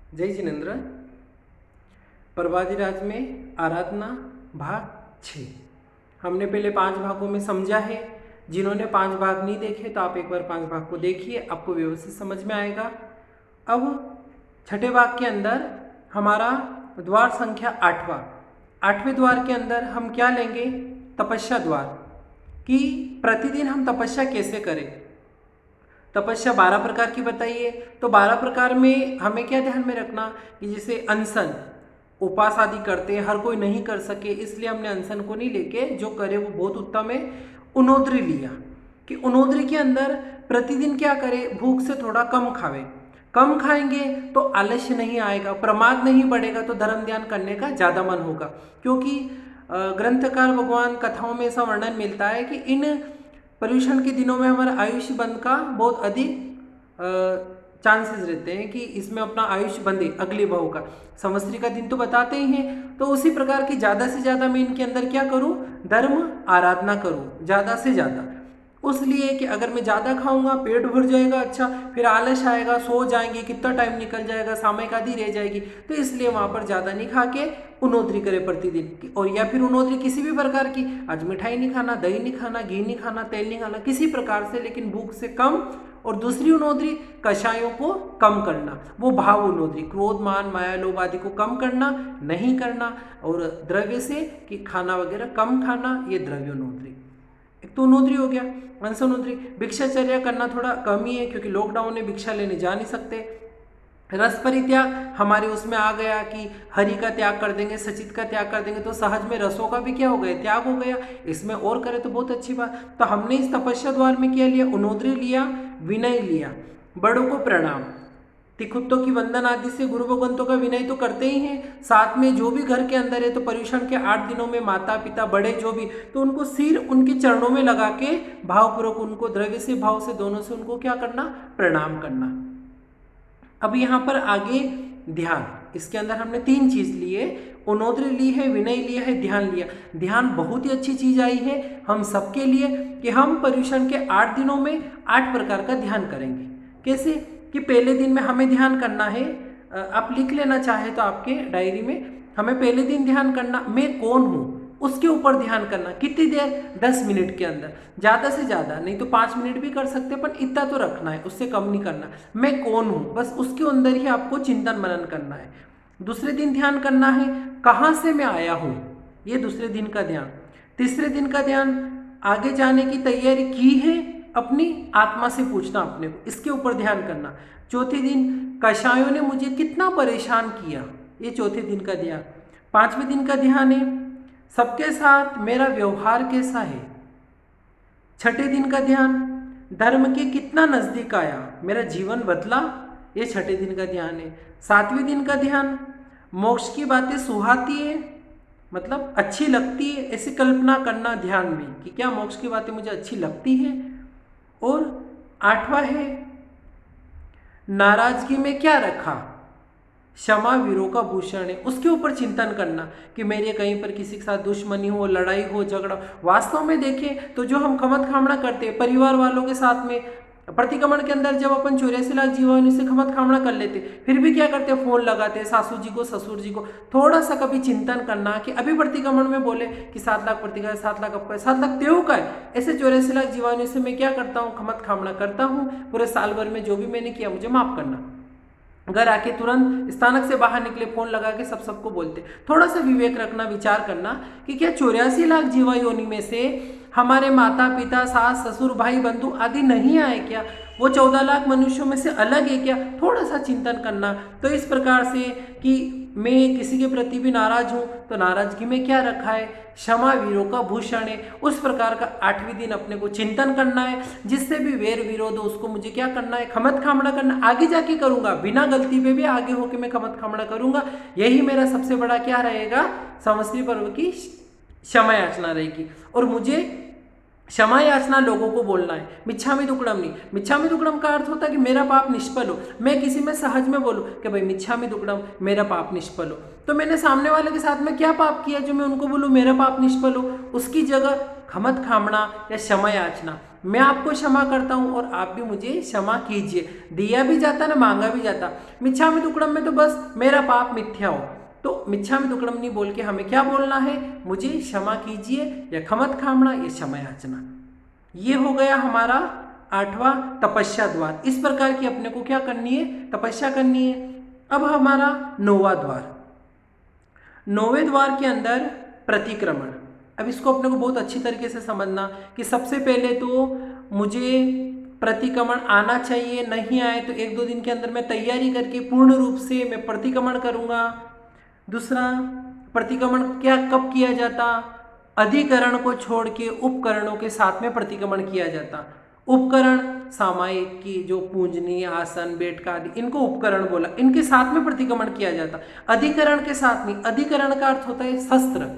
जय जिनेन्द्र। प्रवादी राज में आराधना भाग 6 हमने पहले 5 भागों में समझा है। जिन्होंने 5 भाग नहीं देखे तो आप एक बार 5 भाग को देखिए, आपको व्यवस्थित समझ में आएगा। अब छठे भाग के अंदर हमारा द्वार संख्या 8वें द्वार के अंदर हम क्या लेंगे? तपस्या द्वार, कि प्रतिदिन हम तपस्या कैसे करें। तपस्या 12 प्रकार की बताइए। तो 12 प्रकार में हमें क्या ध्यान में रखना कि जैसे अनशन, उपवास आदि करते हैं, हर कोई नहीं कर सके, इसलिए हमने अनशन को नहीं लेके जो करे वो बहुत उत्तम है। उनोद्री लिया कि उनोद्री के अंदर प्रतिदिन क्या करे, भूख से थोड़ा कम खावे। कम खाएंगे तो आलस्य नहीं आएगा, प्रमाद नहीं बढ़ेगा, तो धर्म ध्यान करने का ज़्यादा मन होगा। क्योंकि ग्रंथकार भगवान कथाओं में ऐसा वर्णन मिलता है कि इन पर्यूषण के दिनों में हमारा आयुष्य बंध का बहुत अधिक चांसेस रहते हैं कि इसमें अपना आयुष्य बंधे अगले भाव का। संवत्सरी का दिन तो बताते ही हैं, तो उसी प्रकार की ज़्यादा से ज़्यादा मैं इनके अंदर क्या करूं? धर्म आराधना करूं ज़्यादा से ज़्यादा। उसलिए कि अगर मैं ज़्यादा खाऊंगा पेट भर जाएगा, अच्छा फिर आलस आएगा, सो जाएंगे, कितना टाइम निकल जाएगा, सामयिक आदि रह जाएगी। तो इसलिए वहाँ पर ज़्यादा नहीं खा के उनोद्री करे प्रतिदिन। और या फिर उनोद्री किसी भी प्रकार की, आज मिठाई नहीं खाना, दही नहीं खाना, घी नहीं खाना, तेल नहीं खाना, किसी प्रकार से, लेकिन भूख से कम। और दूसरी उनोद्री कषायों को कम करना, वो भाव उनोद्री, क्रोध मान माया लोभ आदि को कम करना, नहीं करना। और द्रव्य से कि खाना वगैरह कम खाना, ये द्रव्य उनोद्री। एक तो उनोद्री हो गया। अंशोनोद्री, भिक्षाचर्या करना थोड़ा कम ही है क्योंकि लॉकडाउन में भिक्षा लेने जा नहीं सकते। रस परित्याग हमारे उसमें आ गया कि हरि का त्याग कर देंगे, सचित का त्याग कर देंगे, तो सहज में रसों का भी क्या हो गया? त्याग हो गया। इसमें और करें तो बहुत अच्छी बात। तो हमने इस तपस्या द्वार में क्या लिया? उनोद्री लिया, विनय लिया, बड़ों को प्रणाम, तिखुत्तों की वंदन आदि से गुरु भगवंतों का विनय तो करते ही हैं। साथ में जो भी घर के अंदर है तो पर्यूषण के 8 दिनों में माता पिता बड़े जो भी, तो उनको सिर उनके चरणों में लगा के भावपूर्वक उनको द्रव्य से भाव से दोनों से उनको क्या करना? प्रणाम करना। अब यहाँ पर आगे ध्यान, इसके अंदर हमने 3 चीज लिए, उनोद्री ली है, विनय लिया है, ध्यान लिया। ध्यान बहुत ही अच्छी चीज आई है हम सबके लिए कि हम पर्यूषण के 8 दिनों में 8 प्रकार का ध्यान करेंगे। कैसे? कि पहले दिन में हमें ध्यान करना है, आप लिख लेना चाहे तो आपके डायरी में, हमें पहले दिन ध्यान करना मैं कौन हूँ, उसके ऊपर ध्यान करना। कितनी देर? 10 मिनट के अंदर, ज़्यादा से ज़्यादा नहीं तो 5 मिनट भी कर सकते, पर इतना तो रखना है, उससे कम नहीं करना। मैं कौन हूँ, बस उसके अंदर ही आपको चिंतन मनन करना है। दूसरे दिन ध्यान करना है कहाँ से मैं आया हूँ, ये दूसरे दिन का ध्यान। तीसरे दिन का ध्यान आगे जाने की तैयारी की है, अपनी आत्मा से पूछना अपने को, इसके ऊपर ध्यान करना। चौथे दिन कषायों ने मुझे कितना परेशान किया, ये चौथे दिन का ध्यान। 5वें दिन का ध्यान है सबके साथ मेरा व्यवहार कैसा है। 6ठे दिन का ध्यान धर्म के कितना नजदीक आया, मेरा जीवन बदला, ये 6ठे दिन का ध्यान है। 7वें दिन का ध्यान मोक्ष की बातें सुहाती है, मतलब अच्छी लगती है, ऐसी कल्पना करना ध्यान में कि क्या मोक्ष की बातें मुझे अच्छी लगती है। और 8वां है नाराजगी में क्या रखा, क्षमा वीरों का भूषण है, उसके ऊपर चिंतन करना कि मेरे कहीं पर किसी के साथ दुश्मनी हो, लड़ाई हो, झगड़ा। वास्तव में देखें तो जो हम खमत खामड़ा करते हैं परिवार वालों के साथ में, प्रतिक्रमण के अंदर जब अपन 84 लाख जीवाणु से खमत खामड़ा कर लेते, फिर भी क्या करते हैं? फोन लगाते हैं सासू जी को, ससुर जी को। थोड़ा सा कभी चिंतन करना कि अभी प्रतिक्रमण में बोले कि 7 लाख प्रतिक्रिया, 7 लाख आपका, 7 लाख तेव का है, ऐसे 84 लाख जीवाणु से मैं क्या करता हूँ? खमत खामड़ा करता हूँ। पूरे साल भर में जो भी मैंने किया मुझे माफ करना। घर आके तुरंत स्थानक से बाहर निकले फोन लगा के सबको बोलते। थोड़ा सा विवेक रखना, विचार करना कि क्या 84 लाख जीवा योनि में से हमारे माता पिता, सास ससुर, भाई बंधु आदि नहीं आए क्या? वो 14 लाख मनुष्यों में से अलग है क्या? थोड़ा सा चिंतन करना। तो इस प्रकार से कि मैं किसी के प्रति भी नाराज हूँ तो नाराजगी में क्या रखा है? क्षमा वीरों का भूषण है। उस प्रकार का 8वें दिन अपने को चिंतन करना है, जिससे भी वैर विरोध हो उसको मुझे क्या करना है? खमत खामड़ा करना। आगे जाके करूंगा, बिना गलती पे भी आगे होके मैं खमत खामड़ा करूंगा। यही मेरा सबसे बड़ा क्या रहेगा? संवत्सरी पर्व की क्षमा याचना रहेगी। और मुझे क्षमा याचना लोगों को बोलना है, मिच्छामि दुक्कडम नहीं। मिच्छामि दुक्कडम का अर्थ होता है कि मेरा पाप निष्फल हो। मैं किसी में सहज में बोलूँ कि भाई मिच्छामि दुक्कडम, मेरा पाप निष्फल हो। तो मैंने सामने वाले के साथ में क्या पाप किया जो मैं उनको बोलूँ मेरा पाप निष्फल हो? उसकी जगह खमत खामना या क्षमा याचना, मैं आपको क्षमा करता हूँ और आप भी मुझे क्षमा कीजिए। दिया भी जाता ना मांगा भी जाता। मिच्छामि दुक्कडम में तो बस मेरा पाप मिथ्या हो। तो मिच्छामि दुक्कडम नहीं बोल के हमें क्या बोलना है? मुझे क्षमा कीजिए या खमत खामना या क्षमा याचना। ये हो गया हमारा 8वां तपस्या द्वार। इस प्रकार की अपने को क्या करनी है? तपस्या करनी है। अब हमारा 9वां द्वार। 9वें द्वार के अंदर प्रतिक्रमण। अब इसको अपने को बहुत अच्छी तरीके से समझना कि सबसे पहले तो मुझे प्रतिक्रमण आना चाहिए, नहीं आए तो 1-2 दिन के अंदर मैं तैयारी करके पूर्ण रूप से मैं प्रतिक्रमण करूंगा। दूसरा, प्रतिक्रमण क्या कब किया जाता? अधिकरण को छोड़ के उपकरणों के साथ में प्रतिक्रमण किया जाता। उपकरण सामायिक की जो पूंजनी, आसन, बैठका आदि, इनको उपकरण बोला, इनके साथ में प्रतिक्रमण किया जाता। अधिकरण के साथ नहीं। अधिकरण का अर्थ होता है शस्त्र।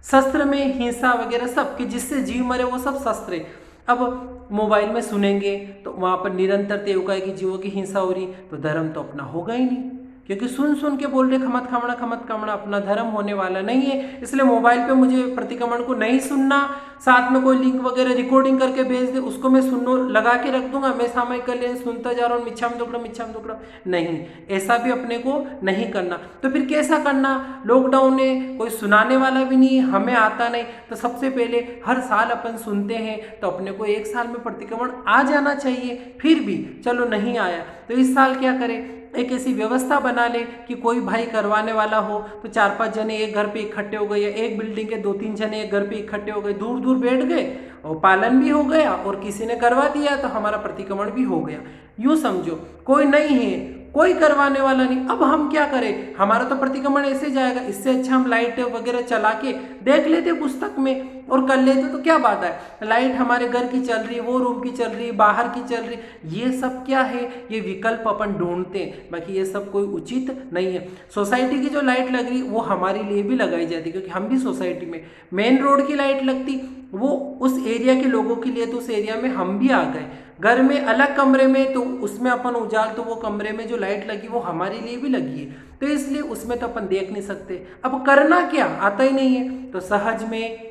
शस्त्र में हिंसा वगैरह सब कि जिससे जीव मरे वो सब शस्त्र है। अब मोबाइल में सुनेंगे तो वहां पर निरंतर तेवकाय की जीवों की हिंसा हो रही, तो धर्म तो अपना होगा ही नहीं, क्योंकि सुन सुन के बोल रहे खमत खामना खमत खामना, अपना धर्म होने वाला नहीं है। इसलिए मोबाइल पे मुझे प्रतिक्रमण को नहीं सुनना। साथ में कोई लिंक वगैरह रिकॉर्डिंग करके भेज दे उसको मैं सुनो लगा के रख दूंगा, मैं सामयिक कल्याण सुनता जा रहा हूँ, मिच्छामि दुक्कडम नहीं, ऐसा भी अपने को नहीं करना। तो फिर कैसा करना? लॉकडाउन है, कोई सुनाने वाला भी नहीं, हमें आता नहीं, तो सबसे पहले हर साल अपन सुनते हैं तो अपने को 1 साल में प्रतिक्रमण आ जाना चाहिए। फिर भी चलो नहीं आया तो इस साल क्या करें? एक ऐसी व्यवस्था बना ले कि कोई भाई करवाने वाला हो तो 4-5 जने एक घर पे इकट्ठे हो गए, या एक बिल्डिंग के 2-3 जने एक घर पे इकट्ठे हो गए, दूर दूर बैठ गए और पालन भी हो गया और किसी ने करवा दिया तो हमारा प्रतिक्रमण भी हो गया। यूं समझो कोई नहीं है, कोई करवाने वाला नहीं, अब हम क्या करें? हमारा तो प्रतिक्रमण ऐसे जाएगा। इससे अच्छा हम लाइट वगैरह चला के देख लेते पुस्तक में और कर लेते तो क्या बात है? लाइट हमारे घर की चल रही है, वो रूम की चल रही है, बाहर की चल रही है, ये सब क्या है? ये विकल्प अपन ढूंढते हैं, बाकी ये सब कोई उचित नहीं है। सोसाइटी की जो लाइट लग रही वो हमारे लिए भी लगाई जाती, क्योंकि हम भी सोसाइटी में। मेन रोड की लाइट लगती वो उस एरिया के लोगों के लिए, तो उस एरिया में हम भी आ गए। घर में अलग कमरे में तो उसमें अपन उजाल, तो वो कमरे में जो लाइट लगी वो हमारे लिए भी लगी है, तो इसलिए उसमें तो अपन देख नहीं सकते। अब करना क्या? आता ही नहीं है। तो सहज में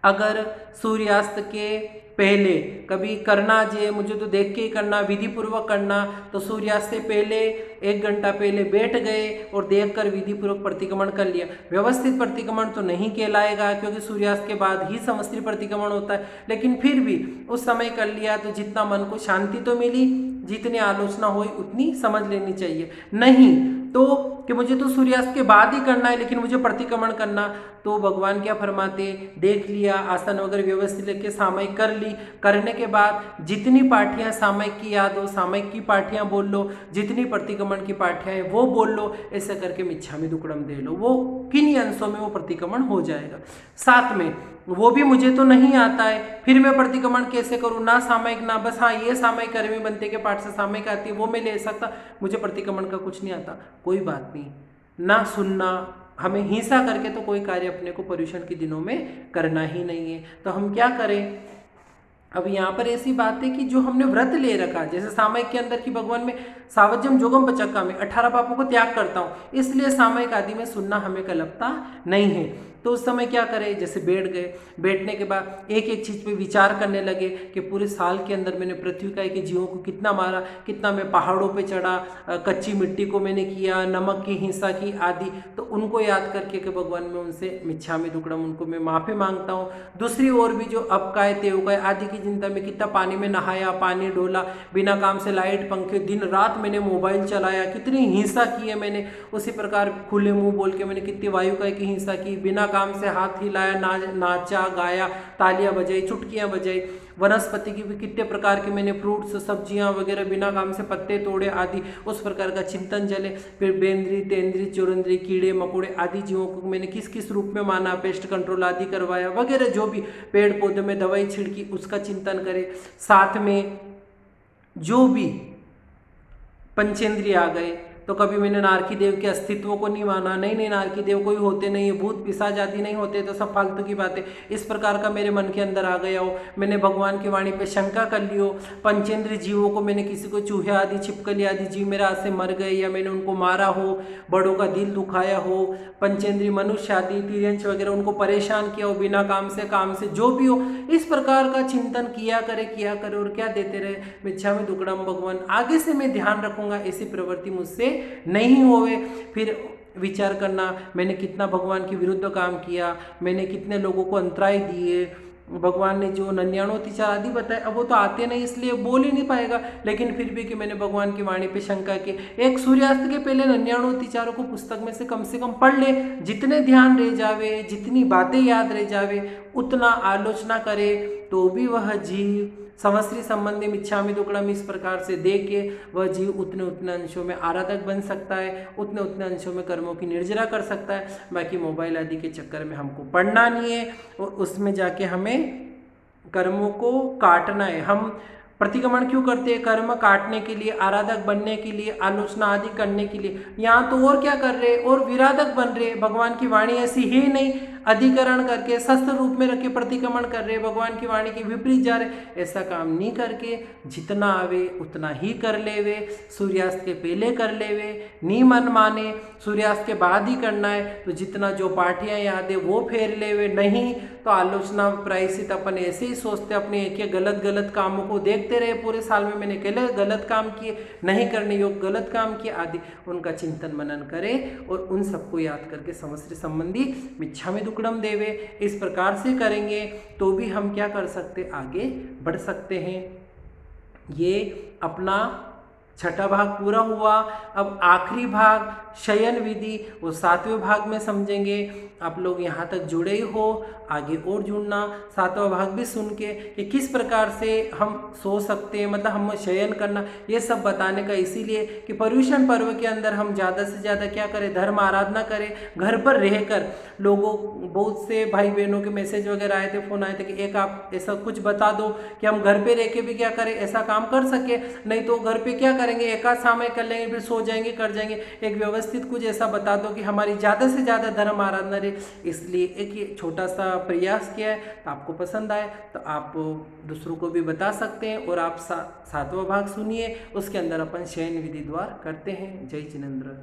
अगर सूर्यास्त के पहले कभी करना जे मुझे तो देख के ही करना, विधि पूर्वक करना, तो सूर्यास्त से पहले 1 घंटा पहले बैठ गए और देखकर विधि पूर्वक प्रतिक्रमण कर लिया। व्यवस्थित प्रतिक्रमण तो नहीं कहलाएगा क्योंकि सूर्यास्त के बाद ही समष्टि प्रतिक्रमण होता है, लेकिन फिर भी उस समय कर लिया तो जितना मन को शांति तो मिली, जितनी आलोचना हुई उतनी समझ लेनी चाहिए। नहीं तो कि मुझे तो सूर्यास्त के बाद ही करना है लेकिन मुझे प्रतिक्रमण करना, तो भगवान क्या फरमाते? देख लिया, आसन वगैरह व्यवस्थित लेके सामयिक कर ली, करने के बाद जितनी पाठियां सामयिक की याद हो सामयिक की पाठियां बोल लो, जितनी प्रतिक्रमण की पाठियां हैं वो बोल लो, ऐसे करके मिच्छामि दुक्कडम दे लो, वो किन्हीं अंशों में वो प्रतिक्रमण हो जाएगा। साथ में वो भी मुझे तो नहीं आता है, फिर मैं प्रतिक्रमण कैसे करूँ? ना सामयिक ना बस हाँ ये सामयिक कर्मी बनते के पाठ से सामयिक आती है वो मैं ले सकता, मुझे प्रतिक्रमण का कुछ नहीं आता, कोई बात नहीं। ना सुनना, हमें हिंसा करके तो कोई कार्य अपने को पर्युषण के दिनों में करना ही नहीं है, तो हम क्या करें? अब यहाँ पर ऐसी बात है कि जो हमने व्रत ले रखा, जैसे सामयिक के अंदर की भगवान में सावज्यम जोगम पचक्का में 18 पापों को त्याग करता हूँ, इसलिए सामयिक आदि में सुनना हमें कल्पता नहीं है। तो उस समय क्या करें? जैसे बैठ गए, बैठने के बाद एक एक चीज़ पे विचार करने लगे कि पूरे साल के अंदर मैंने पृथ्वी का के जीवों को कितना मारा, कितना मैं पहाड़ों पे चढ़ा, कच्ची मिट्टी को मैंने किया, नमक की हिंसा की आदि, तो उनको याद करके कि भगवान में उनसे मिच्छामि दुक्कडम, उनको मैं माफ़ी मांगता हूँ। दूसरी ओर भी जो अपकाय तेवकाय आदि की चिंता में कितना पानी में नहाया, पानी डोला, बिना काम से लाइट पंखे, दिन रात मैंने मोबाइल चलाया, कितनी हिंसा की है मैंने, उसी प्रकार खुले मुंह बोल के मैंने कितनी वायुकाय की हिंसा की, बिना काम से हाथ हिलाया, नाचा गाया, तालियां बजाई, चुटकियां बजाई, वनस्पति की भी कितने प्रकार के मैंने फ्रूट्स सब्जियां वगैरह बिना काम से पत्ते तोड़े आदि, उस प्रकार का चिंतन चले। फिर बेंद्री तेंद्री चुरंद्री कीड़े मकोड़े आदि जीवों को मैंने किस किस रूप में माना, पेस्ट कंट्रोल आदि करवाया वगैरह, जो भी पेड़ पौधे में दवाई छिड़की उसका चिंतन करे। साथ में जो भी पंचेंद्रिय आ गए, तो कभी मैंने नारकी देव के अस्तित्व को नहीं माना, नहीं नारकी देव कोई होते नहीं है, भूत पिशाच आदि नहीं होते, तो सब फालतू की बातें, इस प्रकार का मेरे मन के अंदर आ गया हो, मैंने भगवान की वाणी पे शंका कर ली हो, पंचेंद्र जीवों को मैंने किसी को चूहे आदि छिपकली आदि जीव मेरे हाथ से मर गए या मैंने उनको मारा हो, बड़ों का दिल दुखाया हो, पंचेंद्रीय मनुष्य आदि तिर्यंश वगैरह उनको परेशान किया हो बिना काम से जो भी हो, इस प्रकार का चिंतन किया करे और क्या देते रहे, मिच्छामि दुक्कडम भगवान, आगे से मैं ध्यान रखूंगा ऐसी प्रवृत्ति मुझसे नहीं होवे। फिर विचार करना, मैंने कितना भगवान के विरुद्ध काम किया, मैंने कितने लोगों को अंतराय दिए, भगवान ने जो 99 आदि बताए, अब वो तो आते नहीं इसलिए बोल ही नहीं पाएगा, लेकिन फिर भी कि मैंने भगवान की वाणी पे शंका की, एक सूर्यास्त के पहले 99 को पुस्तक में से कम पढ़ ले, जितने ध्यान रह जावे, जितनी बातें याद रह जावे, उतना आलोचना करे तो भी वह जीव समश्री संबंधी मिच्छामि दुक्कडम इस प्रकार से दे के वह जीव उतने अंशों में आराधक बन सकता है, उतने अंशों में कर्मों की निर्जरा कर सकता है। बाकी मोबाइल आदि के चक्कर में हमको पढ़ना नहीं है और उसमें जाके हमें कर्मों को काटना है। हम प्रतिक्रमण क्यों करते हैं? कर्म काटने के लिए, आराधक बनने के लिए, आलोचना आदि करने के लिए। यहाँ तो और क्या कर रहे, और विराधक बन रहे। भगवान की वाणी ऐसी है नहीं, अधिकरण करके शस्त्र रूप में रख के प्रतिक्रमण कर रहे, भगवान की वाणी के विपरीत जा रहे। ऐसा काम नहीं करके जितना आवे उतना ही कर लेवे, सूर्यास्त के पहले कर लेवे, नी मन माने सूर्यास्त के बाद ही करना है, तो जितना जो पाठियाँ याद है वो फेर लेवे, नहीं तो आलोचना प्रायश्चित अपन ऐसे ही सोचते, अपने एक गलत कामों को देखते रहे पूरे साल में, मैंने गलत काम किए, नहीं करने योग गलत काम किए आदि, उनका चिंतन मनन करें और उन सबको याद करके समश्री संबंधी मिच्छामि दुक्कडम देवे, इस प्रकार से करेंगे तो भी हम क्या कर सकते, आगे बढ़ सकते हैं। ये अपना छठा भाग पूरा हुआ। अब आखिरी भाग शयन विधि, वो 7वें भाग में समझेंगे। आप लोग यहाँ तक जुड़े ही हो, आगे और जुड़ना, 7वां भाग भी सुन के कि किस प्रकार से हम सो सकते हैं, मतलब हम शयन करना, ये सब बताने का इसीलिए कि पर्युषण पर्व के अंदर हम ज़्यादा से ज़्यादा क्या करें, धर्म आराधना करें, घर पर रहकर। लोगों बहुत से भाई बहनों के मैसेज वगैरह आए थे, फोन आए थे कि एक आप ऐसा कुछ बता दो कि हम घर पे रह के भी क्या करें, ऐसा काम कर सके, नहीं तो घर पे क्या करेंगे, एकाध समय कर लेंगे फिर सो जाएंगे, कर जाएंगे। एक व्यवस्थित कुछ ऐसा बता दो कि हमारी ज़्यादा से ज़्यादा धर्म आराधना रहे। इसलिए एक ये छोटा सा प्रयास किया है, तो आपको पसंद आए तो आप दूसरों को भी बता सकते हैं। और आप 7वां भाग सुनिए, उसके अंदर अपन शयन विधि द्वार करते हैं। जय जिनेंद्र।